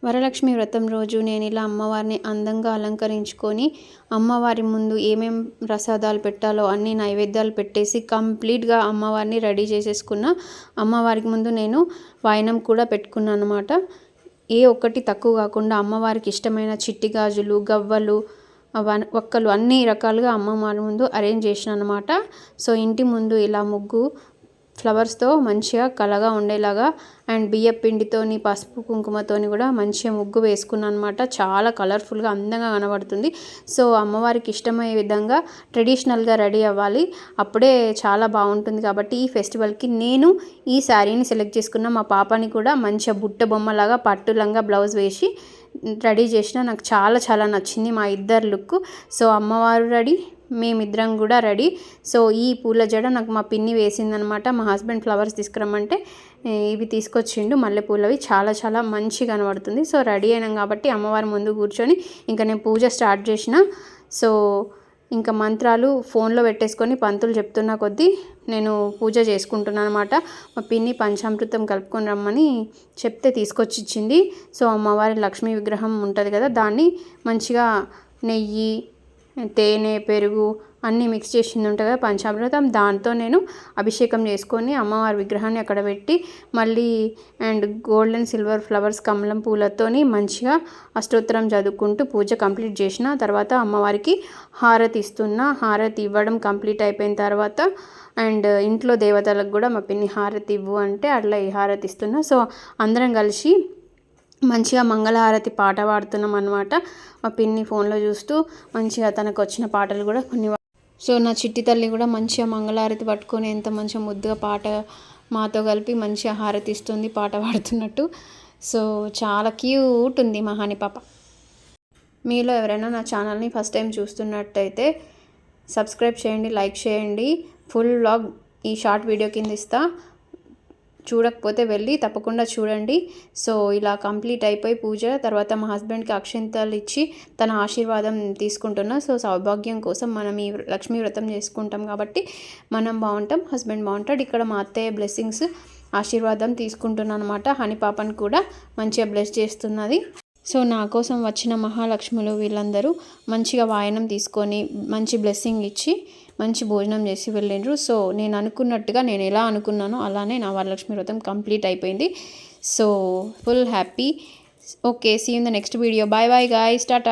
వరలక్ష్మి వ్రతం రోజు నేను ఇలా అమ్మవారిని అందంగా అలంకరించుకొని అమ్మవారి ముందు ఏమేం ప్రసాదాలు పెట్టాలో అన్ని నైవేద్యాలు పెట్టేసి కంప్లీట్గా అమ్మవారిని రెడీ చేసేసుకున్న. అమ్మవారికి ముందు నేను వాయనం కూడా పెట్టుకున్నాను అనమాట. ఏ ఒక్కటి తక్కువ కాకుండా అమ్మవారికి ఇష్టమైన చిట్టి గాజులు, గవ్వలు, ఒక్కలు అన్ని రకాలుగా అమ్మవారి ముందు అరేంజ్ చేసిన అనమాట. సో ఇంటి ముందు ఇలా ముగ్గు ఫ్లవర్స్తో మంచిగా కలగా ఉండేలాగా అండ్ బియ్యం పిండితోని పసుపు కుంకుమతోని కూడా మంచిగా ముగ్గు వేసుకున్నాను అనమాట. చాలా కలర్ఫుల్గా అందంగా కనబడుతుంది. సో అమ్మవారికి ఇష్టమయ్యే విధంగా ట్రెడిషనల్గా రెడీ అవ్వాలి, అప్పుడే చాలా బాగుంటుంది. కాబట్టి ఈ ఫెస్టివల్కి నేను ఈ శారీని సెలెక్ట్ చేసుకున్న. మా పాపని కూడా మంచిగా బుట్ట బొమ్మలాగా పట్టు లంగా బ్లౌజ్ వేసి రెడీ చేసిన. నాకు చాలా చాలా నచ్చింది మా ఇద్దరు లుక్. సో అమ్మవారు రెడీ, మేమిద్దరం కూడా రెడీ. సో ఈ పూల జడ నాకు మా పిన్ని వేసిందనమాట. మా హస్బెండ్ ఫ్లవర్స్ తీసుకురమ్మంటే ఇవి తీసుకొచ్చిండు, మల్లెపూలవి. చాలా చాలా మంచిగా కనబడుతుంది. సో రెడీ అయినాం కాబట్టి అమ్మవారి ముందు కూర్చొని ఇంకా నేను పూజ స్టార్ట్ చేసిన. సో ఇంకా మంత్రాలు ఫోన్లో పెట్టేసుకొని పంతులు చెప్తున్న కొద్దీ నేను పూజ చేసుకుంటున్నాను అనమాట. మా పిన్ని పంచామృతం కలుపుకొని రమ్మని చెప్తే తీసుకొచ్చి ఇచ్చింది. సో అమ్మవారి లక్ష్మీ విగ్రహం ఉంటుంది కదా, దాన్ని మంచిగా నెయ్యి, తేనె, పెరుగు అన్నీ మిక్స్ చేసింది ఉంటుంది కదా పంచామృతం, దాంతో నేను అభిషేకం చేసుకొని అమ్మవారి విగ్రహాన్ని అక్కడ పెట్టి మళ్ళీ and gold and silver flowers కమలం పూలతోని మంచిగా అష్టోత్తరం చదువుకుంటూ పూజ కంప్లీట్ చేసిన తర్వాత అమ్మవారికి హారతి ఇస్తున్న. హారతి ఇవ్వడం కంప్లీట్ అయిపోయిన తర్వాత అండ్ ఇంట్లో దేవతలకు కూడా మా పిన్ని హారతి ఇవ్వు అంటే అట్లా ఈ హారతి ఇస్తున్నా. సో అందరం కలిసి మంచిగా మంగళహారతి పాట పాడుతున్నాం అనమాట. మా పిన్ని ఫోన్లో చూస్తూ మంచిగా తనకు వచ్చిన పాటలు కూడా కొన్ని. సో నా చిట్టి తల్లి కూడా మంచిగా మంగళహారతి పట్టుకొని ఎంత మంచిగా ముద్దుగా పాట మాతో కలిపి మంచిగా హారతి ఇస్తుంది పాట పాడుతున్నట్టు. సో చాలా క్యూట్ ఉంది మా హనీ పాప. మీలో ఎవరైనా నా ఛానల్ని ఫస్ట్ టైం చూస్తున్నట్టయితే సబ్స్క్రైబ్ చేయండి, లైక్ చేయండి. ఫుల్ వ్లాగ్ ఈ షార్ట్ వీడియో కింద ఇస్తా, చూడకపోతే వెళ్ళి తప్పకుండా చూడండి. సో ఇలా కంప్లీట్ అయిపోయి పూజ తర్వాత మా హస్బెండ్కి అక్షంతలు ఇచ్చి తన ఆశీర్వాదం తీసుకుంటున్నా. సో సౌభాగ్యం కోసం మనం ఈ లక్ష్మీ వ్రతం చేసుకుంటాం కాబట్టి మనం బాగుంటాం, హస్బెండ్ బాగుంటాడు. ఇక్కడ మా అత్తయ్య బ్లెస్సింగ్స్ ఆశీర్వాదం తీసుకుంటున్నాను అనమాట. హనీ పాపను కూడా మంచిగా బ్లెస్ చేస్తున్నది. సో నా కోసం వచ్చిన మహాలక్ష్ములు వీళ్ళందరూ మంచిగా వాయనం తీసుకొని మంచి బ్లెస్సింగ్ ఇచ్చి మంచి భోజనం చేసి వెళ్ళిండ్రు. సో నేను అనుకున్నట్టుగా నేను ఎలా అనుకున్నానో అలానే నా వరలక్ష్మి వ్రతం కంప్లీట్ అయిపోయింది. So full happy. Okay, see in the next video. Bye bye guys, Tata.